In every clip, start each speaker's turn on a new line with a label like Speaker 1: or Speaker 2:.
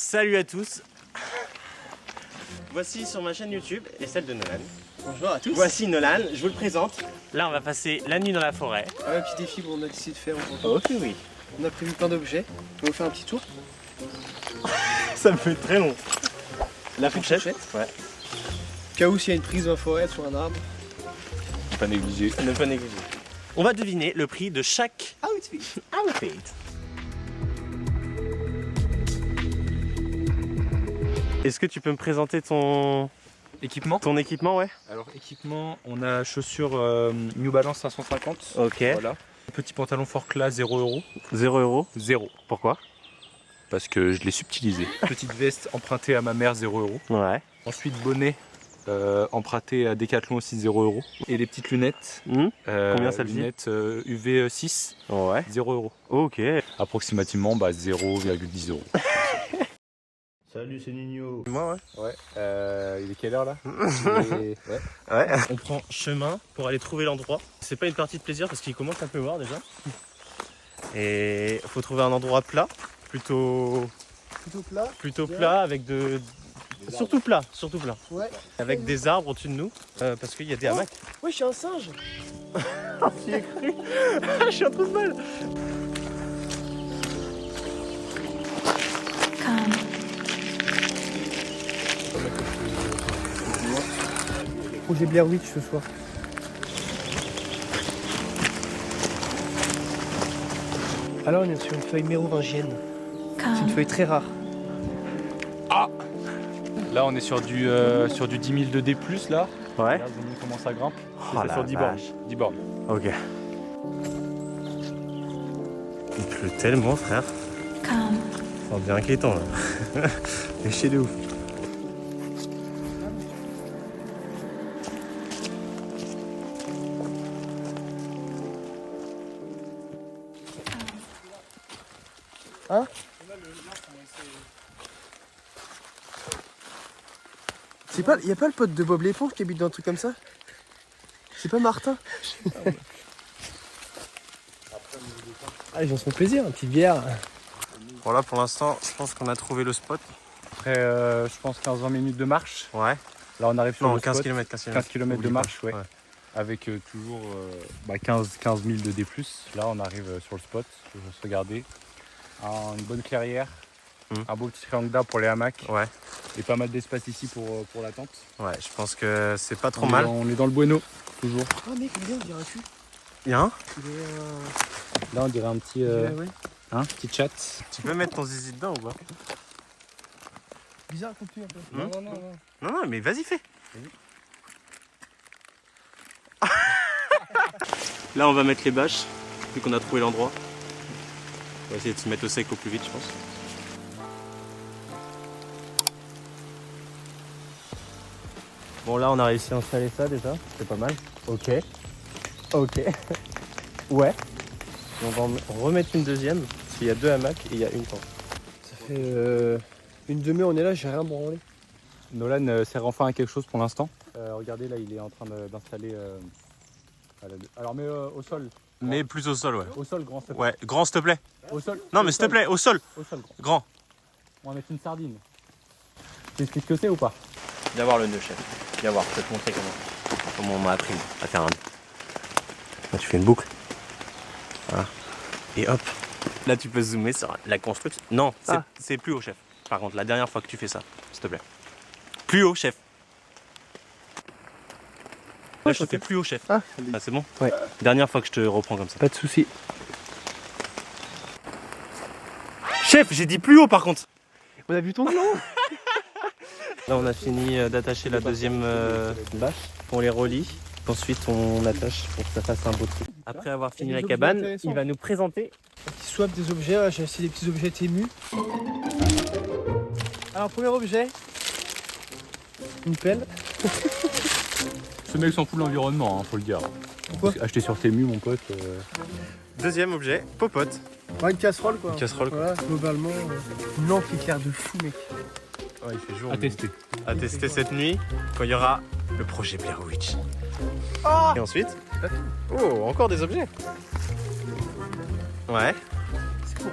Speaker 1: Salut à tous. Voici sur ma chaîne YouTube et celle de Nolan.
Speaker 2: Bonjour à tous.
Speaker 1: Voici Nolan, je vous le présente. Là on va passer la nuit dans la forêt.
Speaker 2: Un petit défi qu'on a décidé de faire aujourd'hui.
Speaker 1: Ok oui.
Speaker 2: On a prévu plein d'objets. On va faire un petit tour.
Speaker 1: Ça me fait très long. La fourchette. Ouais.
Speaker 2: Au cas où s'il y a une prise dans la forêt sur un arbre.
Speaker 1: Pas négliger. Ne pas négliger. On va deviner le prix de chaque
Speaker 2: Outfit.
Speaker 1: outfit. Est-ce que tu peux me présenter ton
Speaker 3: Équipement.
Speaker 1: équipement, ouais?
Speaker 3: Alors équipement, on a chaussures New Balance 550.
Speaker 1: Ok.
Speaker 3: Voilà. Petit pantalon Fort Class 0 €.
Speaker 1: 0 €.
Speaker 3: 0.
Speaker 1: Pourquoi?
Speaker 3: Parce que je l'ai subtilisé. Petite veste empruntée à ma mère 0 €.
Speaker 1: Ouais.
Speaker 3: Ensuite bonnet emprunté à Decathlon aussi 0 €. Et les petites lunettes.
Speaker 1: Combien celle-ci?
Speaker 3: Lunettes UV 6
Speaker 1: Ouais.
Speaker 3: 0 €.
Speaker 1: Ok.
Speaker 3: Approximativement 0,10 €.
Speaker 4: Salut, c'est Nino.
Speaker 1: Moi, ouais.
Speaker 3: Ouais. Il est quelle heure là
Speaker 1: Ouais. On prend chemin pour aller trouver l'endroit. C'est pas une partie de plaisir parce qu'il commence à pleuvoir déjà. Et faut trouver un endroit plat, plutôt plat avec surtout plat.
Speaker 2: Ouais.
Speaker 1: Avec des arbres au-dessus de nous parce qu'il y a des hamacs.
Speaker 2: Ouais, je suis un singe.
Speaker 1: J'y ai cru. Je suis un trou de balle.
Speaker 2: Projet Blair Witch ce soir. Alors on est sur une feuille mérovingienne. C'est une feuille très rare.
Speaker 3: Là on est sur du 10 000 de D+, là.
Speaker 1: Ouais.
Speaker 3: Regarde comment ça grimpe.
Speaker 1: Oh
Speaker 3: C'est
Speaker 1: la
Speaker 3: sur 10 bornes.
Speaker 1: vache.
Speaker 3: 10 bornes.
Speaker 1: Ok. Il pleut tellement, frère. Ça devient inquiétant là. C'est chier de ouf.
Speaker 2: Hein? C'est pas, y a pas le pote de Bob l'éponge qui habite dans un truc comme ça? C'est pas Martin? Ah, ils en sont plaisir, une petite bière.
Speaker 1: Voilà, pour l'instant, je pense qu'on a trouvé le spot.
Speaker 3: Après je pense 15-20 minutes de marche.
Speaker 1: Ouais.
Speaker 3: Là on arrive sur
Speaker 1: Non,
Speaker 3: le
Speaker 1: 15
Speaker 3: spot.
Speaker 1: km.
Speaker 3: 15 km de marche, ouais. Avec toujours 15 000 de D+. Là on arrive sur le spot. Je vais se regarder. Une bonne clairière. Un beau petit triangle d'arbres pour les hamacs.
Speaker 1: Ouais.
Speaker 3: Et pas mal d'espace ici pour la tente.
Speaker 1: Ouais, je pense que c'est pas trop
Speaker 3: On est
Speaker 1: mal.
Speaker 3: dans- on est dans le bueno, toujours.
Speaker 2: Ah mec, regarde, on dirait un cul.
Speaker 1: Il y a un?
Speaker 3: Là on dirait un petit,
Speaker 2: Ouais.
Speaker 3: petit chat.
Speaker 1: Tu peux mettre ton zizi dedans ou pas?
Speaker 2: Bizarre contenu un peu.
Speaker 1: Non, non, mais vas-y, fais. Là, on va mettre les bâches, vu qu'on a trouvé l'endroit. On va essayer de se mettre au sec au plus vite, je pense. Bon, là, on a réussi à installer ça déjà, c'est pas mal. Ok. Ouais. On va en remettre une deuxième, parce qu'il y a 2 hamacs et il y a une tente.
Speaker 2: Ça fait une demi-heure, on est là, j'ai rien branlé.
Speaker 3: Nolan sert enfin à quelque chose pour l'instant. Regardez là, il est en train d'installer. Alors mais au sol.
Speaker 1: Mais plus au sol, ouais.
Speaker 3: Au sol, grand, s'il te plaît.
Speaker 1: Ouais, grand, s'il te plaît.
Speaker 3: Au sol.
Speaker 1: Non,
Speaker 3: au
Speaker 1: mais s'il te
Speaker 3: sol.
Speaker 1: plaît, au sol.
Speaker 3: Au sol, grand.
Speaker 1: Grand.
Speaker 3: On va mettre une sardine. Tu expliques ce que c'est ou pas?
Speaker 1: Viens voir le nœud, chef. Viens voir, je vais te montrer comment on m'a appris à faire un nœud. Là, tu fais une boucle. Voilà. Et hop. Là, tu peux zoomer sur la construction. Non, c'est plus haut, chef. Par contre, la dernière fois que tu fais ça, s'il te plaît. Plus haut, chef. Là, je te fais plus haut, chef.
Speaker 2: Ah,
Speaker 1: c'est bon?
Speaker 2: Ouais.
Speaker 1: Dernière fois que je te reprends comme ça.
Speaker 2: pas de soucis.
Speaker 1: Chef, j'ai dit plus haut, par contre.
Speaker 2: On a vu ton plan.
Speaker 1: Là, on a fini d'attacher la deuxième bâche. On les relie. Ensuite, on attache pour que ça fasse un beau truc. Après avoir fini
Speaker 2: Il y a
Speaker 1: la
Speaker 2: des objets
Speaker 1: cabane,
Speaker 2: intéressants.
Speaker 1: il va nous présenter.
Speaker 2: Qui swap des objets, j'ai essayé des petits objets Tému. Alors, premier objet. Une pelle.
Speaker 3: Ce mec s'en fout de l'environnement, faut le dire.
Speaker 2: Pourquoi?
Speaker 3: Acheté sur Temu, mon pote.
Speaker 1: Deuxième objet, popote.
Speaker 2: Ouais, une casserole quoi.
Speaker 1: Une casserole, quoi.
Speaker 2: Voilà, globalement, une lampe qui éclaire de fou mec.
Speaker 1: Ouais, il fait jour.
Speaker 3: À tester.
Speaker 1: À tester cette nuit quand il y aura le projet Blair Witch. Et ensuite, oh, encore des objets. Ouais.
Speaker 2: C'est quoi?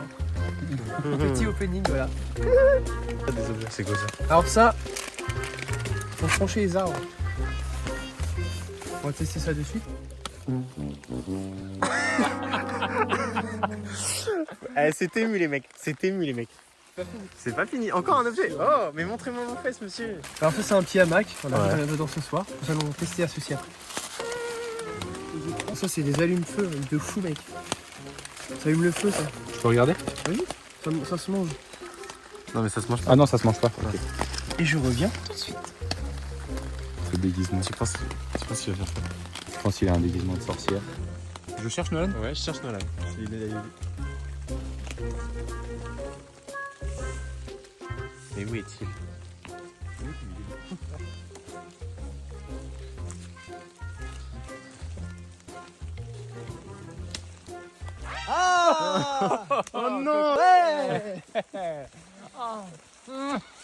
Speaker 2: Petit opening, voilà.
Speaker 1: Des objets, c'est quoi ça?
Speaker 2: Alors ça, faut franchir les arbres. On va tester ça de suite.
Speaker 1: C'est ému les mecs, c'est ému les mecs. C'est pas fini, encore un objet. Oh, mais montrez-moi vos fesses, monsieur.
Speaker 2: Alors ça, c'est un petit hamac. Voilà,
Speaker 1: Ouais.
Speaker 2: on a dedans ce soir. Nous allons tester à ceci après. Ça, c'est des allumes-feu de fou, mec. Ça allume le feu, ça.
Speaker 3: Tu peux regarder?
Speaker 2: Ça se mange.
Speaker 1: Non mais ça se mange pas.
Speaker 3: Ah non, ça se mange pas. Ok.
Speaker 2: Et je reviens tout de suite.
Speaker 3: C'est le déguisement.
Speaker 1: Tu penses qu'il va faire ça?
Speaker 3: Je pense qu'il a un déguisement de sorcière. Je cherche Nolan.
Speaker 1: Ouais, je cherche Nolan. Mais où est-il?
Speaker 2: Oh non!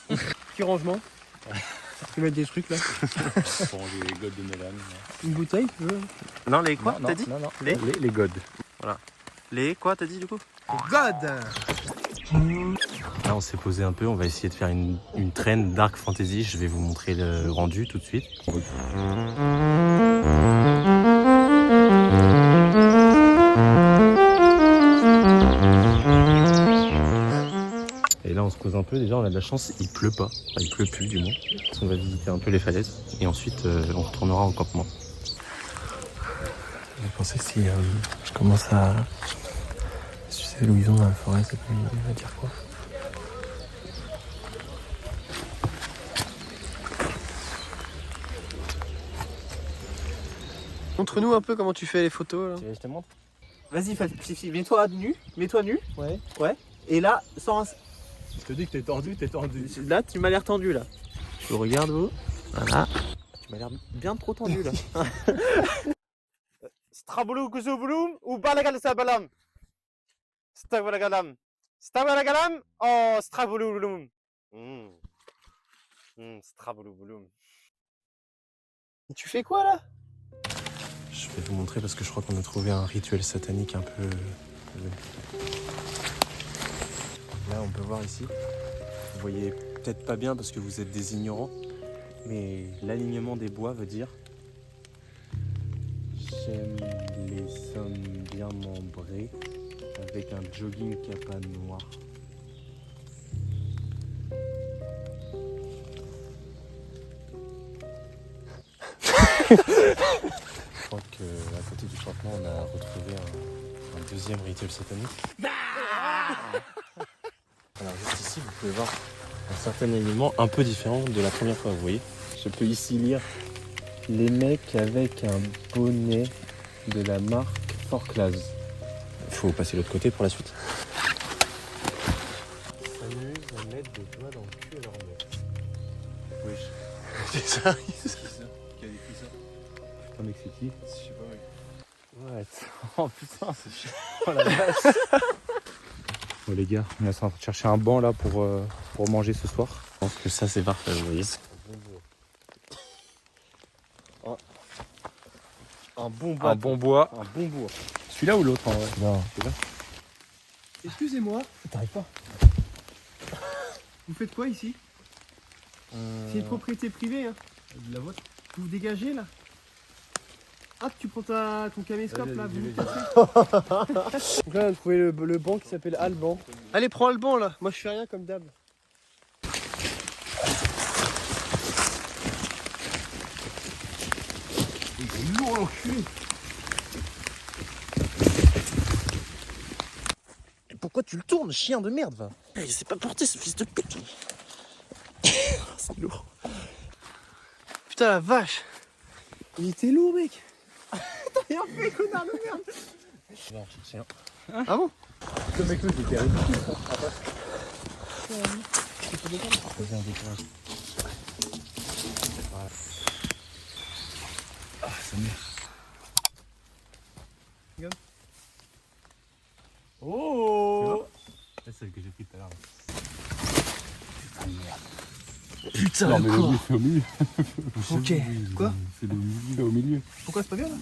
Speaker 2: Petit rangement. Tu peux mettre des trucs là.
Speaker 3: Pour les godes de Nolan.
Speaker 2: Une bouteille, tu veux?
Speaker 1: Non, les quoi,
Speaker 3: Non,
Speaker 1: t'as dit?
Speaker 3: non, non.
Speaker 1: Les
Speaker 3: Les godes.
Speaker 1: Les quoi, t'as dit du coup?
Speaker 2: God!
Speaker 1: Là, on s'est posé un peu, on va essayer de faire une traîne Dark Fantasy. Je vais vous montrer le rendu tout de suite. Et là, on se pose un peu. Déjà, on a de la chance, il pleut pas. Enfin, il pleut plus, du moins. On va visiter un peu les falaises. Et ensuite, on retournera au campement. Vous pensez si je commence à sucer Louison dans la forêt, ça peut il va dire quoi?
Speaker 2: Montre-nous un peu comment tu fais les photos là.
Speaker 1: Je te montre.
Speaker 5: Vas-y, Fifi, mets-toi nu. Mets-toi nu.
Speaker 2: Ouais.
Speaker 5: Ouais. Et là, sans.
Speaker 3: Je te dis que t'es tendu, t'es tendu.
Speaker 5: Là, tu m'as l'air tendu là. Je regarde vous. Voilà. Tu m'as l'air bien trop tendu là. Straboulou kuzubulum ou balagal sabalam. Stabalagalam. Stabalagalam. Oh, straboulou. Straboulou. Tu fais quoi là?
Speaker 1: Je vais vous montrer parce que je crois qu'on a trouvé un rituel satanique un peu... Là, on peut voir ici. Vous voyez peut-être pas bien parce que vous êtes des ignorants, mais l'alignement des bois veut dire j'aime les hommes bien membrés avec un jogging capa noir. Je crois qu'à côté du campement, on a retrouvé un deuxième rituel satanique. Alors juste ici, vous pouvez voir un certain alignement un peu différent de la première fois, vous voyez. Je peux ici lire les mecs avec un bonnet de la marque Forclaz. Il faut passer de l'autre côté pour la suite. S'amuse à mettre des doigts dans le cul à leur mec. Wesh. C'est ça.
Speaker 3: Qui a écrit ça? Putain, mec, c'est qui?
Speaker 1: Je sais pas.
Speaker 3: Ouais. Oh putain, c'est chiant. Oh la vache. Bon les gars, on est en train de chercher un banc là pour manger ce soir.
Speaker 1: Je pense que ça c'est parfait, vous voyez.
Speaker 2: Un bon bois.
Speaker 3: Un bon bois.
Speaker 2: Un bon bois.
Speaker 3: Celui-là ou l'autre en vrai?
Speaker 1: Non.
Speaker 2: Excusez-moi,
Speaker 1: T'arrives pas.
Speaker 2: vous faites quoi ici? C'est une propriété privée, hein.
Speaker 3: De la vôtre?
Speaker 2: Vous vous dégagez là? Ah, tu prends ton caméscope là, vous me cassez. Donc là, on a trouvé le banc qui s'appelle Alban. Allez, prends Alban là, moi je fais rien comme d'hab. Il est lourd l'enculé.
Speaker 5: Pourquoi tu le tournes, chien de merde, va? Il s'est pas porté ce fils de pute. C'est lourd.
Speaker 2: Putain la vache. Il était lourd mec.
Speaker 5: T'as rien fait, connard de merde.
Speaker 1: Non, tiens.
Speaker 2: Ah bon?
Speaker 3: Ce mec là c'était ridicule.
Speaker 1: Poser un décourage. Voilà. Ah, ça merde.
Speaker 2: Regarde.
Speaker 5: Oh.
Speaker 1: C'est celle que j'ai pris tout à l'heure.
Speaker 2: Putain
Speaker 3: Non mais le milieu, c'est au milieu.
Speaker 2: Ok. Quoi?
Speaker 3: C'est le milieu, au milieu.
Speaker 2: Pourquoi c'est pas bien là?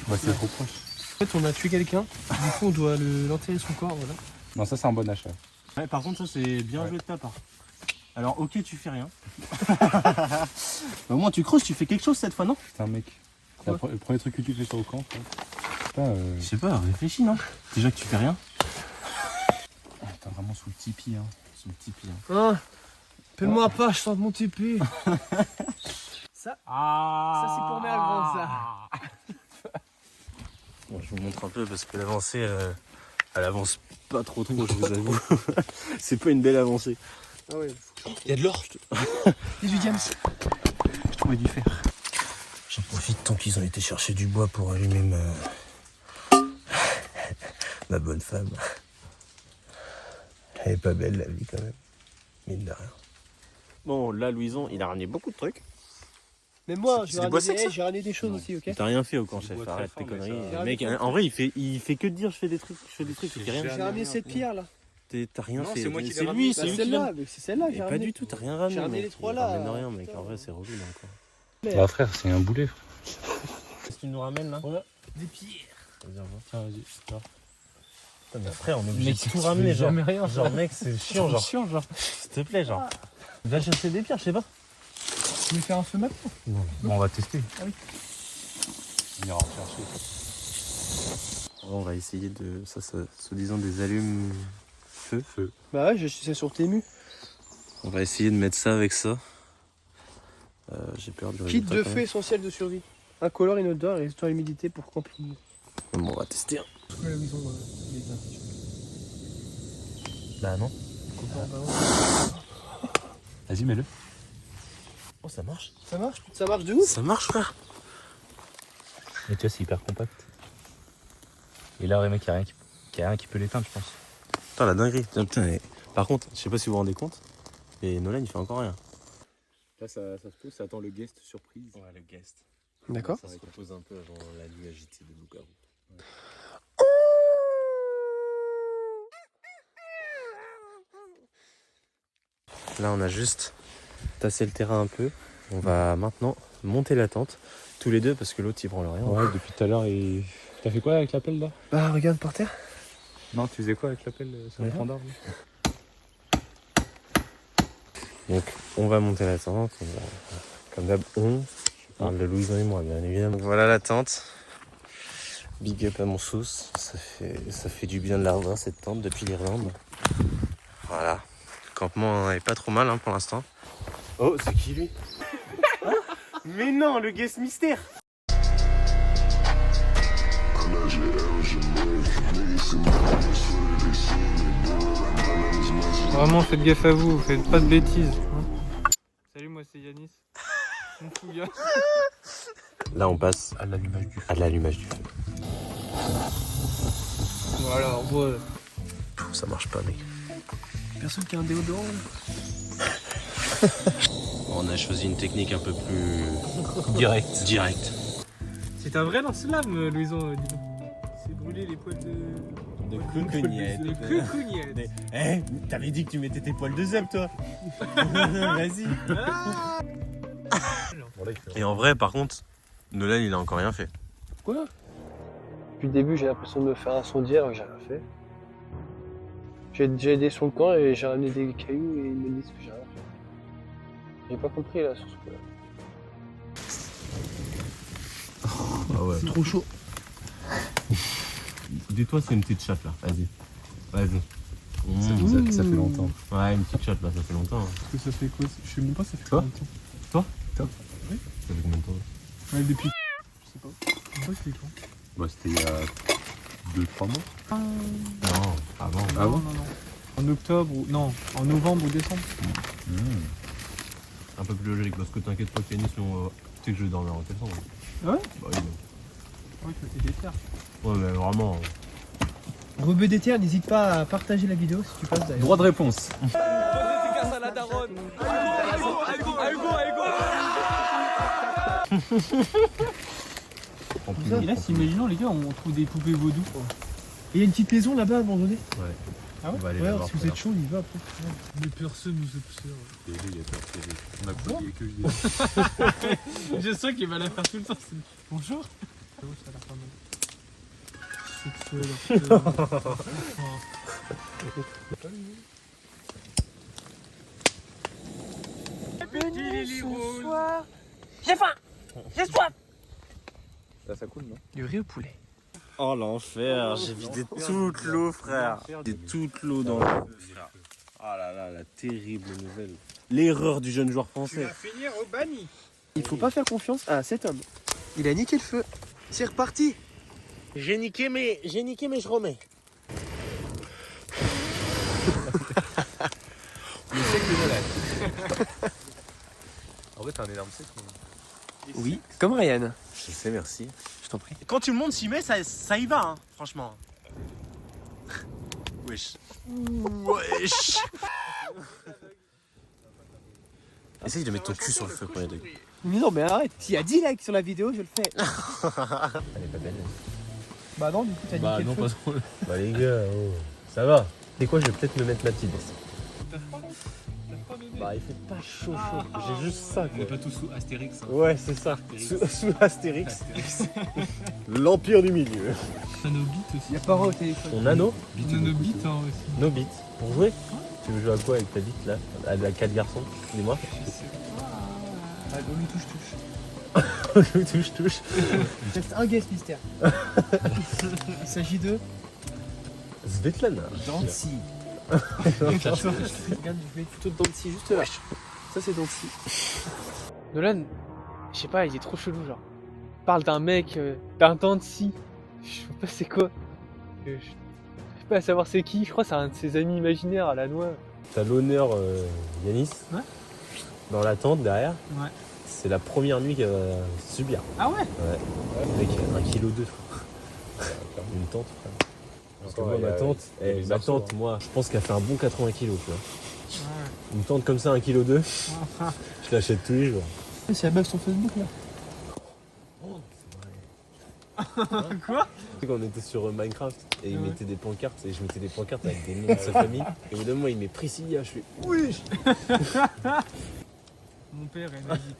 Speaker 3: Bah c'est trop proche.
Speaker 2: En fait on a tué quelqu'un, du coup on doit l'enterrer son corps, voilà.
Speaker 3: Non ça c'est un bon achat.
Speaker 1: Ouais, par contre, ça c'est bien joué de ta part. Alors, ok, tu fais rien. Au moins, tu creuses, tu fais quelque chose cette fois, non?
Speaker 3: Putain, mec. Le premier truc que tu fais sur le camp,
Speaker 1: Je sais pas, réfléchis, non? Déjà que tu fais rien. T'es vraiment sous le tipi, hein. Sous le tipi, hein.
Speaker 2: Hein, appelle-moi pas, je sors de mon TP. Ça,
Speaker 3: Ah,
Speaker 2: ça c'est pour mes Alvins, ça.
Speaker 1: Bon, je vous montre un peu parce que l'avancée, elle avance pas trop, je vous avoue. C'est pas une belle avancée.
Speaker 2: Ah ouais.
Speaker 1: Il y a de l'or.
Speaker 2: 18 James.
Speaker 1: Je trouvais du fer. J'en profite tant qu'ils ont été chercher du bois pour allumer ma bonne femme. Elle est pas belle la vie quand même. Mine de rien. Bon, là, Louison, il a ramené beaucoup de trucs.
Speaker 2: Mais moi,
Speaker 1: C'est des bois secs, ça
Speaker 2: j'ai ramené des choses aussi, ok?
Speaker 1: T'as rien fait au camp, chef. Arrête tes conneries. Mec, en vrai, il fait que de dire je fais des trucs, il fait rien.
Speaker 2: J'ai ramené cette pierre là.
Speaker 1: T'as rien
Speaker 3: Non,
Speaker 1: fait.
Speaker 3: c'est moi qui l'ai
Speaker 1: C'est
Speaker 3: ramené.
Speaker 1: lui,
Speaker 2: Bah,
Speaker 1: c'est lui qui
Speaker 2: celle-là,
Speaker 1: l'a.
Speaker 2: mais c'est celle-là que j'ai
Speaker 1: Pas
Speaker 2: ramené.
Speaker 1: du tout, t'as rien ramené.
Speaker 2: J'ai ramené
Speaker 1: mec.
Speaker 2: les trois
Speaker 1: Il
Speaker 2: là.
Speaker 1: ramène rien, mec. En vrai, c'est relou là encore.
Speaker 3: Bah, frère, c'est un boulet, frère.
Speaker 1: Qu'est-ce que tu nous ramènes là?
Speaker 2: Ouais. Des pierres.
Speaker 3: Tiens, vas-y.
Speaker 1: Putain, mais frère, on est obligé de tout ramener, genre.
Speaker 3: rien.
Speaker 1: Genre, mec, c'est chiant, genre. S'il te plaît, genre. Va chercher des pierres, je sais pas.
Speaker 2: Tu veux faire un feu maintenant?
Speaker 3: Bon, on va tester.
Speaker 2: Ah oui.
Speaker 3: On ira en chercher.
Speaker 1: On va essayer de. Ça, soi-disant des allumes feu.
Speaker 2: Bah ouais, j'ai acheté ça sur Temu.
Speaker 1: On va essayer de mettre ça avec ça. J'ai peur du
Speaker 2: Kit
Speaker 1: résultat.
Speaker 2: de
Speaker 1: quand
Speaker 2: feu
Speaker 1: même.
Speaker 2: essentiel de survie. Incolore, inodore et résistant à l'humidité pour camping.
Speaker 1: Bon, on va tester. Hein.
Speaker 2: La maison,
Speaker 1: Bah non.
Speaker 3: Vas-y, mets-le.
Speaker 1: Oh, ça marche.
Speaker 2: Ça marche? Ça marche de ouf?
Speaker 1: Ça marche, frère.
Speaker 3: Mais tu vois, c'est hyper compact. Et là, ouais, mec, il n'y a rien qui peut l'éteindre, je pense.
Speaker 1: Putain, la dinguerie. Putain, par contre, je sais pas si vous vous rendez compte, mais Nolan, il fait encore rien.
Speaker 3: Là, ça se pose, ça attend le guest surprise.
Speaker 1: Ouais, le guest.
Speaker 2: D'accord.
Speaker 1: Ça se repose un peu avant la nuit agitée de loup-garou. Là, on a juste tassé le terrain un peu. On va maintenant monter la tente, tous les deux, parce que l'autre, il branle rien.
Speaker 3: Ouais, depuis tout à l'heure, et... T'as fait quoi avec l'appel, là?
Speaker 2: Bah regarde par terre.
Speaker 3: Non, tu faisais quoi avec l'appel sur le tronc d'arbre?
Speaker 1: Donc, on va monter la tente. Comme d'hab, je parle de Louison et moi, bien évidemment. Donc, voilà la tente. Big up à mon sauce. Ça fait du bien de la revoir, cette tente, depuis l'Irlande. Voilà. Le campement est pas trop mal, hein, pour l'instant. Oh, c'est qui, lui? Mais non, le guest mystère!
Speaker 6: Vraiment, faites gaffe à vous, faites pas de bêtises. Salut, moi c'est Yanis. Mon fou gars.
Speaker 1: Là, on passe à l'allumage du feu.
Speaker 6: Voilà, alors moi.
Speaker 1: Pff, ça marche pas, mec.
Speaker 2: Personne qui a un déodorant là.
Speaker 1: On a choisi une technique un peu plus directe.
Speaker 6: C'est un vrai lance-flamme, Louison, dis donc. C'est brûler les poils de.
Speaker 1: De coucougnette.
Speaker 6: De coucougnette.
Speaker 1: Eh, t'avais dit que tu mettais tes poils de zèbre, toi. Vas-y. Et en vrai, par contre, Nolan, il a encore rien fait.
Speaker 2: Quoi? Depuis le début, j'ai l'impression de me faire incendier alors que j'ai rien fait. J'ai aidé sur le camp et j'ai ramené des cailloux et ils me disent que j'ai rien fait. J'ai pas compris là sur ce coup-là.
Speaker 1: Ah ouais.
Speaker 2: C'est trop chaud.
Speaker 1: Dis-toi, c'est une petite chatte là. Vas-y.
Speaker 3: Ça fait longtemps.
Speaker 1: Ouais, une petite chatte là, ça fait longtemps. Hein.
Speaker 6: Parce que ça fait quoi? Je sais même pas, ça fait
Speaker 3: Toi
Speaker 6: combien de temps?
Speaker 3: Toi
Speaker 6: Oui.
Speaker 1: Ça fait combien de temps?
Speaker 6: Ouais, depuis. Je sais pas. Je sais pas, c'était quand?
Speaker 3: Bah, c'était il y a 2-3 mois.
Speaker 1: Non, avant.
Speaker 3: Ah bon?
Speaker 6: Non. En octobre ou. Non, en novembre ou décembre.
Speaker 1: Un peu plus logique, parce que t'inquiète pas, Kenny, sinon tu sais que je vais dormir en quel sens.
Speaker 6: Ah ouais?
Speaker 1: Bah oui.
Speaker 6: Ouais, que t'es déter.
Speaker 1: Ouais, mais vraiment.
Speaker 2: Rebeu d'éther, n'hésite pas à partager la vidéo si tu passes d'ailleurs.
Speaker 3: Droit de réponse.
Speaker 6: Et là, imaginons les gars, on trouve des poupées vaudou.
Speaker 2: Et il y a une petite maison là-bas abandonnée.
Speaker 6: Ah ouais?
Speaker 1: On va aller
Speaker 2: Ouais,
Speaker 1: la voir.
Speaker 2: si vous êtes chaud, on y va après.
Speaker 6: Mais personne nous observe.
Speaker 3: On a pas dit que je dis.
Speaker 6: Je sens qu'il va la faire tout le temps. Bonjour. Oh, ça a l'air pas mal. Sexuel,
Speaker 2: J'ai faim. J'ai soif.
Speaker 3: Là, ça coule, non?
Speaker 2: Du riz au poulet.
Speaker 1: Oh l'enfer, j'ai vidé toute l'eau frère. J'ai vidé toute l'eau dans le frère. Ah là là, la terrible nouvelle. L'erreur du jeune joueur français.
Speaker 6: finir au banni.
Speaker 2: Il faut pas faire confiance à cet homme. Il a niqué le feu. C'est reparti.
Speaker 1: J'ai niqué mais je remets.
Speaker 3: Le sec de Noël. En vrai, t'as un énorme sec.
Speaker 2: Oui, comme Ryan.
Speaker 1: Je sais, merci.
Speaker 2: Je t'en prie.
Speaker 1: Quand tout le monde s'y met, ça y va, hein, franchement. Wesh. Wesh. Essaye de mettre ton cul sur le feu premier degré.
Speaker 2: Mais non, mais arrête. S'il y a 10 likes sur la vidéo, je le fais.
Speaker 1: Elle est pas belle.
Speaker 2: Bah non, du coup, t'as niqué le feu.
Speaker 3: trop.
Speaker 1: Bah les gars, oh, ça va. C'est quoi, je vais peut-être me mettre ma petite veste. Bah il fait pas chaud. J'ai juste ça quoi.
Speaker 3: On est pas tous sous Astérix. Hein.
Speaker 1: Ouais, c'est ça. Sous Astérix. L'empire du milieu.
Speaker 6: Nanobit aussi.
Speaker 2: Il y a pas au téléphone.
Speaker 1: Ton anneau,
Speaker 6: Nanobit hein, aussi.
Speaker 1: nos bits. Pour jouer. Tu veux jouer à quoi avec ta bite là? À la 4 garçons? Dis-moi.
Speaker 2: Ah, on lui touche.
Speaker 1: touche.
Speaker 2: Il reste un guest mystère. Il s'agit de
Speaker 1: Svetlana.
Speaker 2: Dancy. Regarde, je mets une photo de Dancy juste là. Ça, c'est Dancy. Nolan, je sais pas, il est trop chelou, genre. Il parle d'un mec, d'un Dancy. Je sais pas c'est quoi. Je sais pas à savoir c'est qui. Je crois que c'est un de ses amis imaginaires à la noix.
Speaker 1: T'as l'honneur Yanis.
Speaker 6: Ouais.
Speaker 1: Dans la tente derrière.
Speaker 6: Ouais.
Speaker 1: C'est la première nuit qu'elle va subir.
Speaker 6: Ah ouais?
Speaker 1: Avec 1,2 kg je crois. Une tente frère. Parce que moi ma tante, moi je pense qu'elle fait un bon 80 kg tu vois.
Speaker 6: Ouais.
Speaker 1: Une tente comme ça 1,2 kg, je l'achète tous les jours.
Speaker 2: C'est la meuf sur Facebook là.
Speaker 6: Quoi?
Speaker 1: Tu sais qu'on était sur Minecraft et il mettait des pancartes et je mettais des pancartes avec des noms de sa famille. Et au bout d'un moment il met Priscilla, je fais oui.
Speaker 6: Mon père est nazi.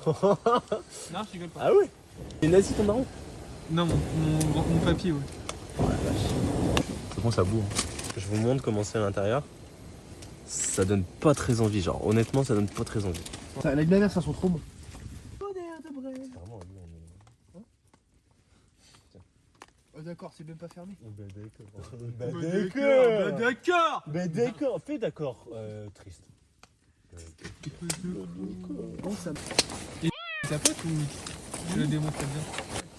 Speaker 6: Non, je rigole pas.
Speaker 1: Ah ouais? C'est nazi ton daron?
Speaker 6: Non, mon papy, ouais.
Speaker 3: C'est bon, ça boue. Hein.
Speaker 1: Je vous montre comment c'est à l'intérieur. Ça donne pas très envie, genre honnêtement ça donne pas très envie.
Speaker 2: La glacière, ça sent trop bon. Oh, d'accord, c'est même pas fermé.
Speaker 6: D'accord.
Speaker 1: D'accord, fais d'accord, triste.
Speaker 2: Bon, ça...
Speaker 6: Ça pote ou tu la démontres bien?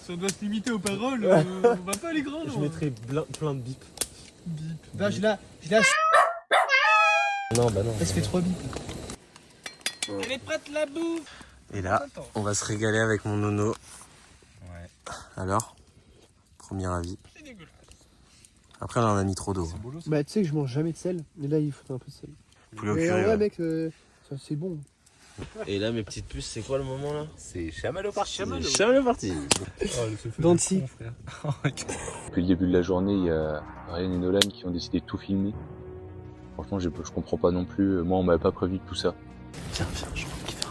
Speaker 6: Si on doit se limiter aux paroles, on va pas aller grand.
Speaker 1: Je mettrai plein de bips.
Speaker 6: Bip.
Speaker 2: Bah, je la...
Speaker 1: Non, bah non.
Speaker 2: Ça se fait 3 bips.
Speaker 6: Elle est prête la bouffe.
Speaker 1: Et là, on va se régaler avec mon nono.
Speaker 3: Ouais.
Speaker 1: Alors, premier avis.
Speaker 6: C'est dégueulasse.
Speaker 1: Après là on a mis trop d'eau.
Speaker 2: Bah, tu sais que je mange jamais de sel. Mais là, il faut un peu de sel.
Speaker 1: Poulet au
Speaker 2: Mais en
Speaker 1: curry.
Speaker 2: vrai,
Speaker 1: Ouais.
Speaker 2: mec, ça, c'est bon.
Speaker 1: Et là mes petites puces, c'est quoi le moment là?
Speaker 3: C'est chamallow parti.
Speaker 1: Chamallow parti.
Speaker 2: Dancy.
Speaker 7: Depuis le début de la journée, il y a Ryan et Nolan qui ont décidé de tout filmer. Franchement, je comprends pas non plus. Moi, on m'avait pas prévu de tout ça.
Speaker 1: Viens, je vais kiffer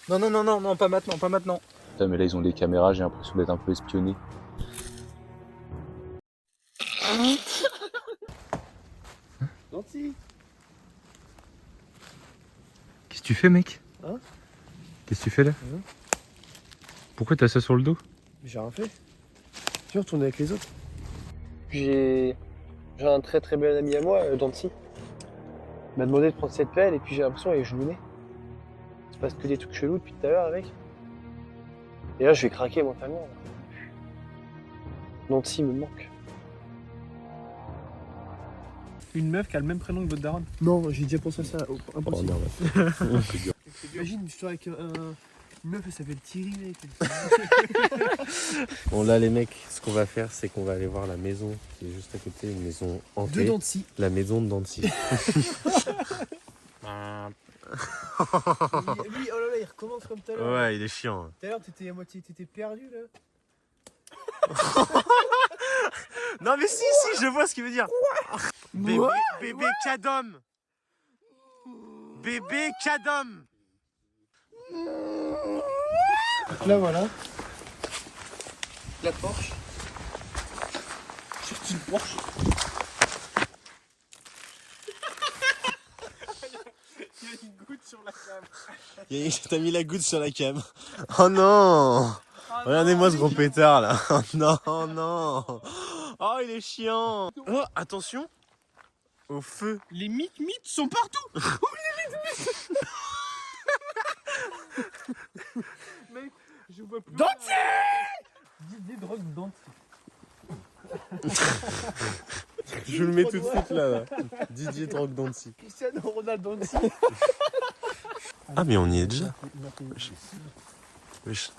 Speaker 1: un peu.
Speaker 3: Non, pas maintenant.
Speaker 7: Putain, mais là, ils ont des caméras, j'ai l'impression d'être un peu espionné.
Speaker 2: Dancy.
Speaker 3: Qu'est-ce que tu fais, mec?
Speaker 2: Hein?
Speaker 3: Qu'est-ce que tu fais là? Pourquoi t'as ça sur le dos?
Speaker 2: J'ai rien fait. Je vais retourner avec les autres. J'ai un très très bel ami à moi, Dancy. Il m'a demandé de prendre cette pelle et puis j'ai l'impression qu'il est Il se passe que des trucs chelous depuis tout à l'heure avec. Et là je vais craquer mentalement. Dancy me manque.
Speaker 6: Une meuf qui a le même prénom que votre daronne.
Speaker 2: Non, j'ai déjà pensé à ça. Impossible.
Speaker 1: Oh, non,
Speaker 2: Imagine, je suis avec une meuf, elle s'appelle Thierry, mec.
Speaker 1: Bon là les mecs, ce qu'on va faire c'est qu'on va aller voir la maison qui est juste à côté, une maison
Speaker 2: De
Speaker 1: hantée.
Speaker 2: Dancy.
Speaker 1: La maison de Dancy.
Speaker 2: Oui, oh là là, il recommence comme tout à l'heure.
Speaker 1: Ouais, il est chiant.
Speaker 2: Tout à l'heure, t'étais à moitié, t'étais perdu là.
Speaker 1: Non mais si, je vois ce qu'il veut dire. Bébé Cadom. Bébé Cadom.
Speaker 2: Là voilà. La Porsche. Sorti le Porsche.
Speaker 1: T'as mis la goutte sur la cam. Oh non. Regardez-moi ce gros pétard là. Oh non, non. Oh, il est chiant. Oh, attention. Au feu.
Speaker 6: Les mythes sont partout.
Speaker 2: Mec, je vois plus.
Speaker 6: Dentier
Speaker 2: Didier drogue dentier.
Speaker 1: Je le mets tout de suite là. Didier drogue Dancy.
Speaker 2: Cristiano Ronaldo dentier.
Speaker 1: Ah mais on y est déjà. Wesh.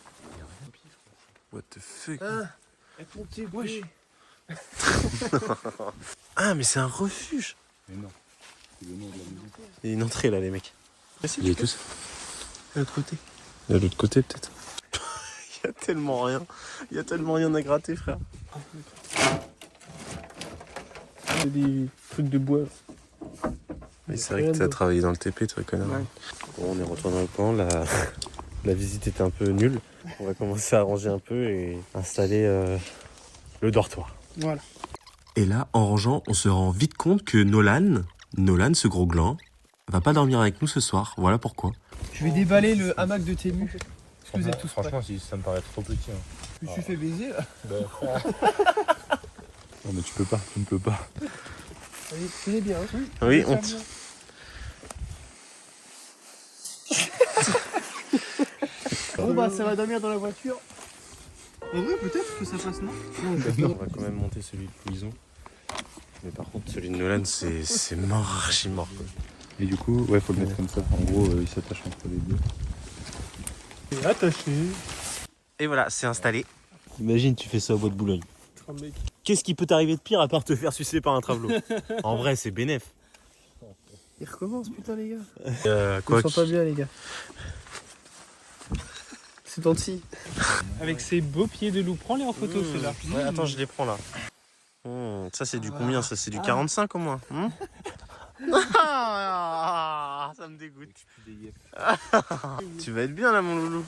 Speaker 1: What the fuck.
Speaker 2: Wesh.
Speaker 1: Ah mais c'est un refuge.
Speaker 3: Mais non. C'est le nom de la maison.
Speaker 1: Il y a une entrée là les mecs.
Speaker 7: Il est tous.
Speaker 1: De l'autre côté. De l'autre côté peut-être. Il y a tellement rien. Il y a tellement rien à gratter frère.
Speaker 2: C'est des trucs de bois.
Speaker 1: Mais c'est vrai que t'as travaillé dans le TP toi connard.
Speaker 2: Ouais.
Speaker 1: Bon, on est retourné au camp, la visite était un peu nulle. On va commencer à ranger un peu et installer le dortoir.
Speaker 2: Voilà.
Speaker 1: Et là, en rangeant, on se rend vite compte que Nolan, ce gros gland, va pas dormir avec nous ce soir. Voilà pourquoi.
Speaker 2: Je vais déballer le hamac de Tému. Est-ce que vous êtes tous prêts?
Speaker 3: Franchement, ça me paraît trop petit. Hein.
Speaker 2: Je me suis fait baiser là.
Speaker 3: Non mais tu peux pas, tu ne peux pas.
Speaker 2: Allez, tenez bien. Hein.
Speaker 1: Oui, on...
Speaker 2: Bon bah ça va dormir dans la voiture.
Speaker 6: En vrai, peut-être que ça passe, non?
Speaker 1: On va quand même monter celui de Louison. Mais par contre, celui de Nolan, c'est mort, archi mort. Quoi.
Speaker 3: Et du coup, ouais, faut le mettre comme ça. En gros, il s'attache entre les deux.
Speaker 6: C'est attaché.
Speaker 1: Et voilà, c'est installé. Imagine, tu fais ça au bois de Boulogne. Qu'est-ce qui peut t'arriver de pire à part te faire sucer par un travelot? En vrai, c'est bénef.
Speaker 2: Il recommence putain les gars.
Speaker 1: Quoi
Speaker 2: Je me sens pas bien les gars. C'est Dancy.
Speaker 6: Avec ses beaux pieds de loup. Prends-les en photo, c'est là.
Speaker 1: Ouais, attends, je les prends là. Ça, c'est du combien? Ça, c'est du 45 au moins. Ah, ça me dégoûte. Tu vas être bien là, mon loulou.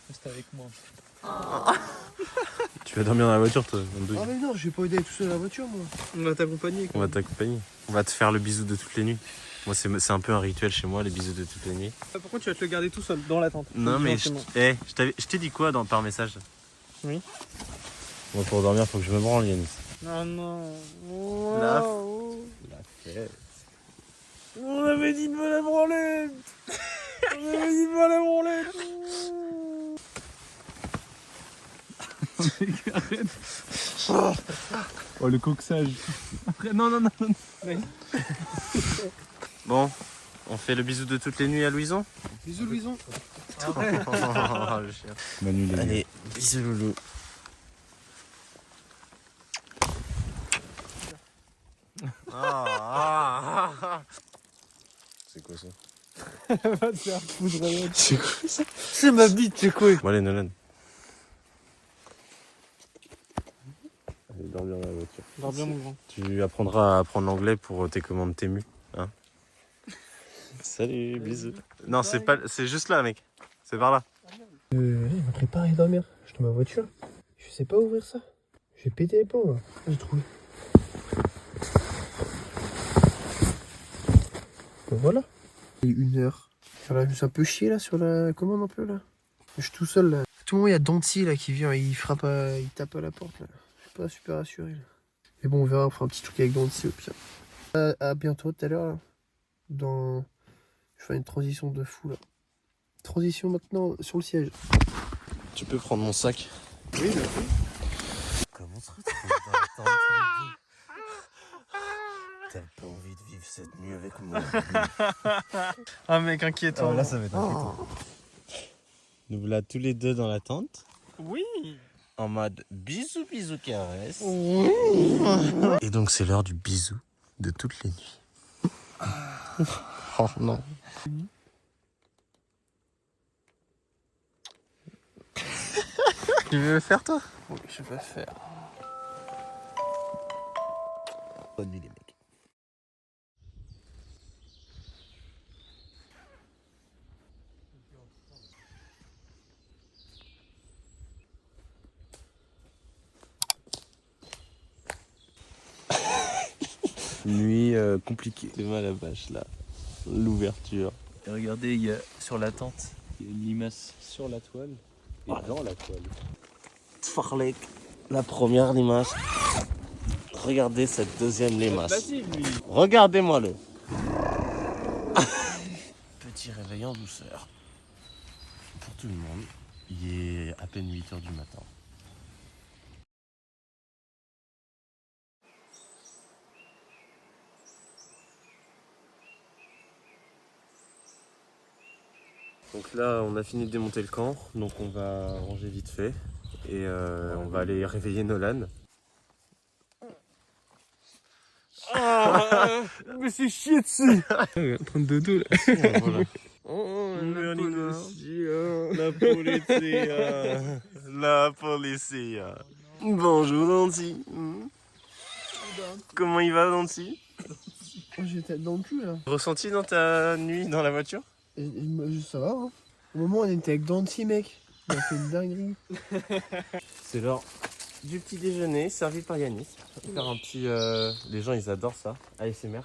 Speaker 6: Reste avec moi.
Speaker 1: Tu vas dormir dans la voiture, toi.
Speaker 2: Ah mais non, j'ai pas envie d'aller tout seul dans la voiture moi.
Speaker 6: On va t'accompagner.
Speaker 1: On va t'accompagner. On va te faire le bisou de toutes les nuits. Moi, c'est un peu un rituel chez moi, les bisous de toutes les nuits.
Speaker 6: Par contre, tu vas te le garder tout seul dans la tente.
Speaker 1: Non, mais je t'ai dit quoi par message?
Speaker 6: Oui.
Speaker 1: Moi, pour dormir, faut que je me branle, Yannis.
Speaker 6: Oh non.
Speaker 1: La
Speaker 6: fête. On avait dit de me la branler. On avait dit de me la branler.
Speaker 3: Oh, le coxage.
Speaker 6: Après, non.
Speaker 1: Bon, on fait le bisou de toutes les nuits à Louison.
Speaker 2: Bisous Louison.
Speaker 1: Oh, le chien.
Speaker 3: Manu, les
Speaker 1: Allez, bisous loulou. C'est quoi ça?
Speaker 2: Va te faire foutre avec.
Speaker 1: C'est quoi ça?
Speaker 2: C'est ma bite, c'est quoi?
Speaker 1: Bon allez Nolan. Allez, dormir dans la voiture.
Speaker 6: Dors bien, mon grand.
Speaker 1: Tu apprendras à apprendre l'anglais pour tes commandes Tému. Hein? Salut, bisous. Non, c'est juste là, mec. C'est par là.
Speaker 2: Il m'a préparé à dormir. Je suis dans ma voiture. Je sais pas ouvrir ça. J'ai pété les plombs là. J'ai trouvé. Bon voilà. Il est 1h. Voilà, je me suis un peu chié là sur la commande un peu là. Je suis tout seul là. Tout le monde, il y a Danty là qui vient, il frappe, il tape à la porte là. Je suis pas super rassuré là. Mais bon, on verra, on fera un petit truc avec Danty au pire. À bientôt tout à l'heure là. Je fais une transition de fou là. Transition maintenant sur le siège.
Speaker 1: Tu peux prendre mon sac?
Speaker 2: Oui, bien sûr.
Speaker 1: Comment on se retrouve dans la tente tous les deux? T'as pas envie de vivre cette nuit avec moi?
Speaker 6: Ah, mec, inquiétant.
Speaker 1: Là, ça va être inquiétant. Nous voilà tous les deux dans la tente.
Speaker 6: Oui.
Speaker 1: En mode bisous, bisous, caresse. Et donc, c'est l'heure du bisou de toutes les nuits. Oh non. Tu veux le faire, toi?
Speaker 2: Oui, je vais le faire.
Speaker 1: Bonne nuit, les mecs. Nuit compliquée. C'est mal à vache là. L'ouverture.
Speaker 5: Et regardez, il y a sur la tente, il y a une limace sur la toile et dans la toile.
Speaker 1: Tfarlek, la première limace. Regardez cette deuxième limace. Regardez-moi le. Petit réveil en douceur. Pour tout le monde, il est à peine 8h du matin. Donc là, on a fini de démonter le camp, donc on va ranger vite fait et on va aller réveiller Nolan.
Speaker 6: Mais c'est chier dessus. En train de dodo là.
Speaker 1: Voilà. Oh, la policia. La policia. Bonjour Danti. Comment il va Danti?
Speaker 2: J'étais dans le cul là.
Speaker 1: Ressenti dans ta nuit dans la voiture?
Speaker 2: Ça va, hein. Au moment où on était avec Danti, mec, on a fait une dinguerie.
Speaker 1: C'est l'heure du petit déjeuner servi par Yanis. On va faire un petit... Les gens ils adorent ça. ASMR.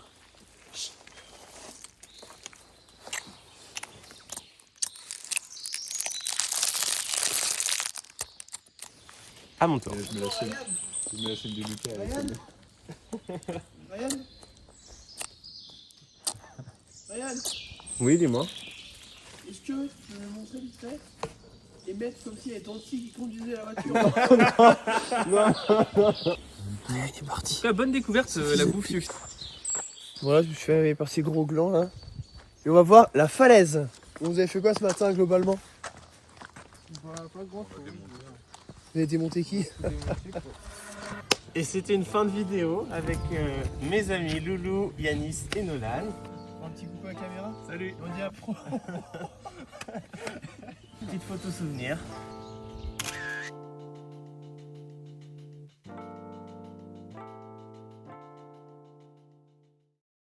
Speaker 1: À mon tour.
Speaker 3: Je mets la chaîne de Lucas à la scène.
Speaker 2: Ryan,
Speaker 1: Oui, dis-moi.
Speaker 2: est-ce que tu veux me montrer vite fait et mettre comme s'il y avait Danti qui conduisait la voiture?
Speaker 1: Allez, il est parti.
Speaker 6: En tout cas, bonne découverte, la bouffe.
Speaker 2: Voilà, je me suis fait réveiller par ces gros glands là. Et on va voir la falaise. Vous avez fait quoi ce matin globalement? Pas grand chose. Vous avez démonté qui?
Speaker 1: Et c'était une fin de vidéo avec mes amis Loulou, Yanis et Nolan.
Speaker 2: Un petit coucou à la caméra. Salut. On dit à pro.
Speaker 1: Petite photo souvenir.